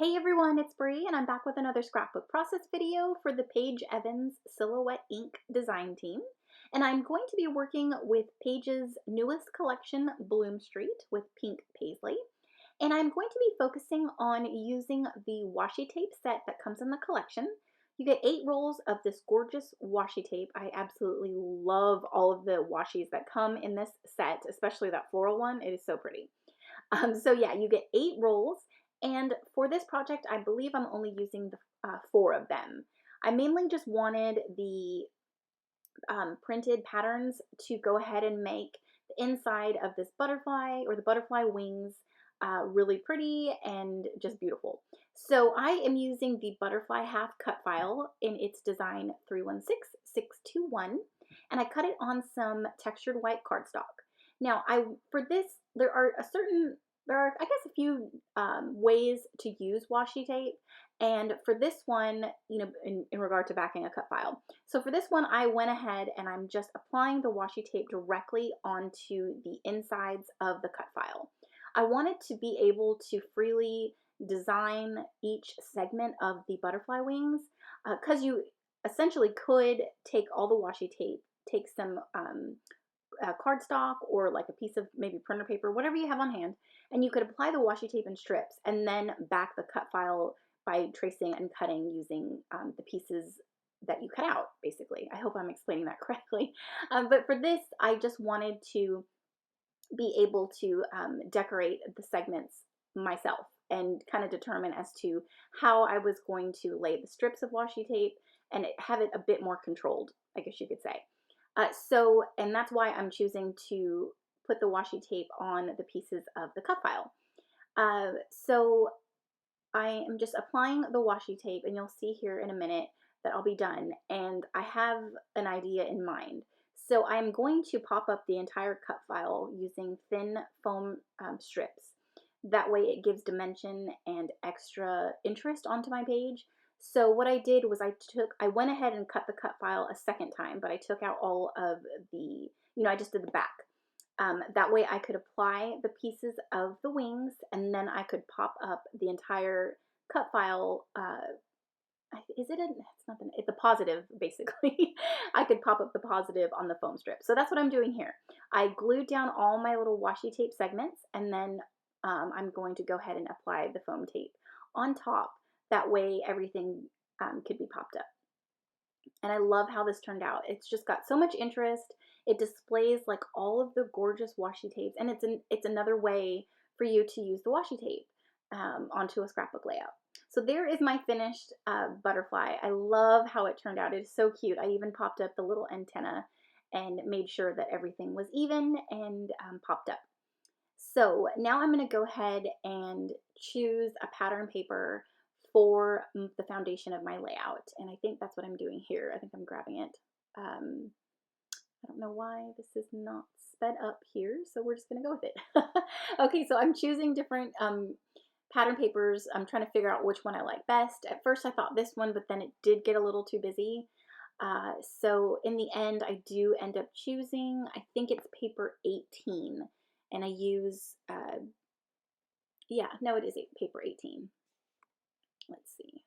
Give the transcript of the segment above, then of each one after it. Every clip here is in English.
Hey everyone, it's Bree and I'm back with another scrapbook process video for the Paige Evans Silhouette Ink design team. And I'm going to be working with Paige's newest collection, Bloom Street, with pink paisley. And I'm going to be focusing on using the washi tape set that comes in the collection. You get 8 rolls of this gorgeous washi tape. I absolutely love all of the washies that come in this set, especially that floral one. It is so pretty. So yeah, you get 8 rolls, and for this project, I believe I'm only using the 4 of them. I mainly just wanted the printed patterns to go ahead and make the inside of this butterfly or the butterfly wings really pretty and just beautiful. So I am using the butterfly half cut file in its design 316621, and I cut it on some textured white cardstock. Now, for this, there are I guess a few ways to use washi tape. And for this one, in regard to backing a cut file. So for this one, I went ahead and I'm just applying the washi tape directly onto the insides of the cut file. I wanted to be able to freely design each segment of the butterfly wings because you essentially could take all the washi tape, take some cardstock or like a piece of maybe printer paper, whatever you have on hand, and you could apply the washi tape in strips and then back the cut file by tracing and cutting using the pieces that you cut out, basically. I hope I'm explaining that correctly. But for this, I just wanted to be able to decorate the segments myself and kind of determine as to how I was going to lay the strips of washi tape and have it a bit more controlled, I guess you could say. And that's why I'm choosing to put the washi tape on the pieces of the cut file. So I am just applying the washi tape, and you'll see here in a minute that I'll be done, and I have an idea in mind. So I'm going to pop up the entire cut file using thin foam strips. That way it gives dimension and extra interest onto my page. So what I did was I went ahead and cut the cut file a second time, but I took out all of the, I just did the back. That way I could apply the pieces of the wings, and then I could pop up the entire cut file. It's the positive, basically. I could pop up the positive on the foam strip. So that's what I'm doing here. I glued down all my little washi tape segments, and then I'm going to go ahead and apply the foam tape on top. That way everything could be popped up. And I love how this turned out. It's just got so much interest. It displays like all of the gorgeous washi tapes, and it's another way for you to use the washi tape onto a scrapbook layout. So there is my finished butterfly. I love how it turned out. It is so cute. I even popped up the little antenna and made sure that everything was even and popped up. So now I'm going to go ahead and choose a pattern paper for the foundation of my layout. And I think that's what I'm doing here. I think I'm grabbing it. I don't know why this is not sped up here, so we're just going to go with it. Okay, so I'm choosing different pattern papers. I'm trying to figure out which one I like best. At first I thought this one, but then it did get a little too busy. So in the end, I do end up choosing, I think it's paper 18. And I use, it is paper 18. Let's see.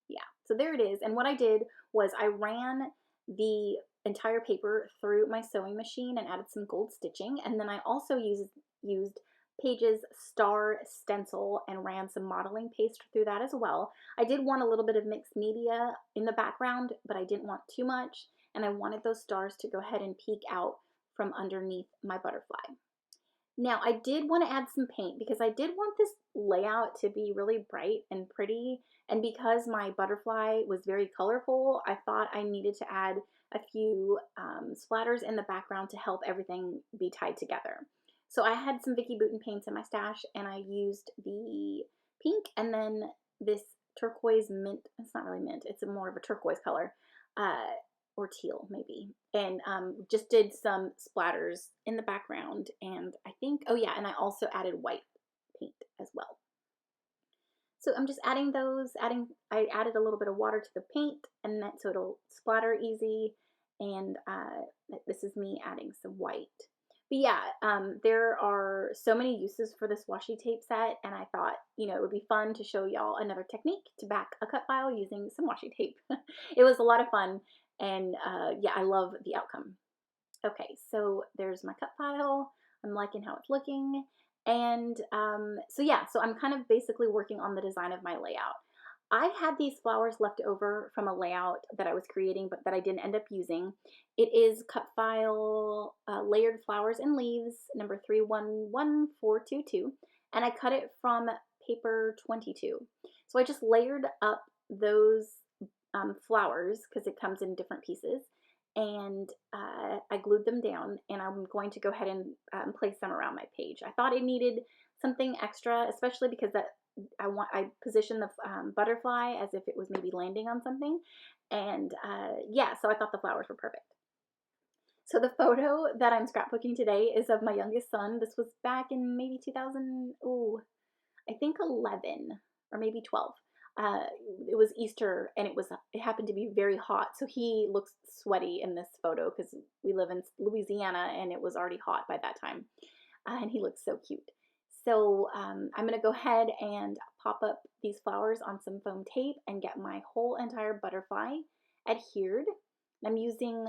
Yeah, so there it is. And what I did was I ran the entire paper through my sewing machine and added some gold stitching. And then I also used Paige's star stencil and ran some modeling paste through that as well. I did want a little bit of mixed media in the background, but I didn't want too much. And I wanted those stars to go ahead and peek out from underneath my butterfly. Now, I did want to add some paint because I did want this layout to be really bright and pretty, and because my butterfly was very colorful, I thought I needed to add a few splatters in the background to help everything be tied together. So I had some Vicky Bouton paints in my stash, and I used the pink and then this turquoise mint. It's not really mint, it's more of a turquoise color. Or teal maybe, and just did some splatters in the background, and I think, oh yeah, and I also added white paint as well. So I'm just adding those, I added a little bit of water to the paint, and that so it'll splatter easy, and this is me adding some white. But yeah, there are so many uses for this washi tape set, and I thought, it would be fun to show y'all another technique to back a cut file using some washi tape. It was a lot of fun, and yeah, I love the outcome. Okay, so there's my cut file. I'm liking how it's looking. And so yeah, so I'm kind of basically working on the design of my layout. I had these flowers left over from a layout that I was creating, but that I didn't end up using. It is cut file layered flowers and leaves, number 311422, and I cut it from paper 22. So I just layered up those flowers because it comes in different pieces, and I glued them down, and I'm going to go ahead and place them around my page. I thought it needed something extra, especially because I positioned the butterfly as if it was maybe landing on something, and yeah, so I thought the flowers were perfect. So the photo that I'm scrapbooking today is of my youngest son. This was back in maybe 2000, oh, I think 11 or maybe 12. It was Easter, and it happened to be very hot, so he looks sweaty in this photo because we live in Louisiana and it was already hot by that time, and he looks so cute. So I'm going to go ahead and pop up these flowers on some foam tape and get my whole entire butterfly adhered. I'm using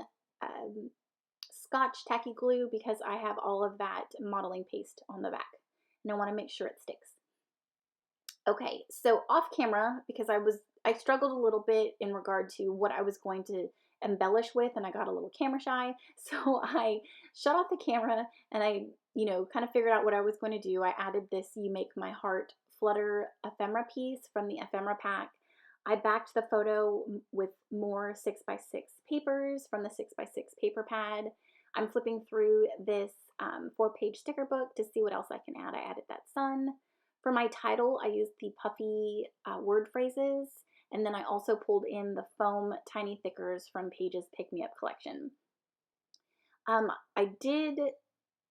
Scotch tacky glue because I have all of that modeling paste on the back, and I want to make sure it sticks. Okay, so off camera, because I struggled a little bit in regard to what I was going to embellish with, and I got a little camera shy. So I shut off the camera, and I, kind of figured out what I was going to do. I added this You Make My Heart Flutter ephemera piece from the ephemera pack. I backed the photo with more 6x6 papers from the 6x6 paper pad. I'm flipping through this 4-page sticker book to see what else I can add. I added that sun. For my title, I used the puffy word phrases, and then I also pulled in the foam tiny thickers from Paige's Pick Me Up collection.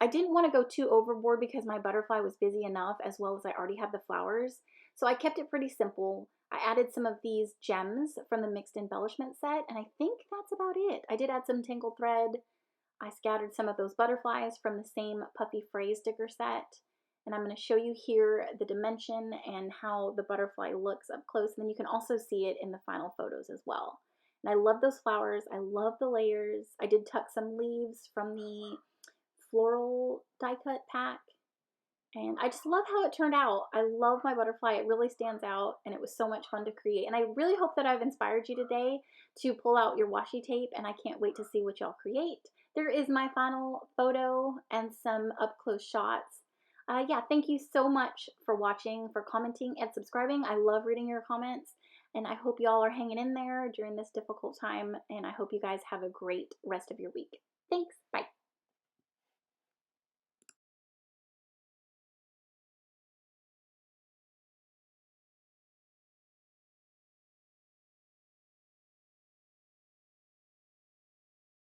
I didn't want to go too overboard because my butterfly was busy enough, as well as I already have the flowers, so I kept it pretty simple. I added some of these gems from the mixed embellishment set, and I think that's about it. I did add some tangled thread. I scattered some of those butterflies from the same puffy phrase sticker set. And I'm going to show you here the dimension and how the butterfly looks up close. And then you can also see it in the final photos as well. And I love those flowers. I love the layers. I did tuck some leaves from the floral die cut pack. And I just love how it turned out. I love my butterfly. It really stands out, and it was so much fun to create. And I really hope that I've inspired you today to pull out your washi tape, and I can't wait to see what y'all create. There is my final photo and some up-close shots. Yeah, thank you so much for watching, for commenting, and subscribing. I love reading your comments, and I hope y'all are hanging in there during this difficult time, and I hope you guys have a great rest of your week. Thanks. Bye.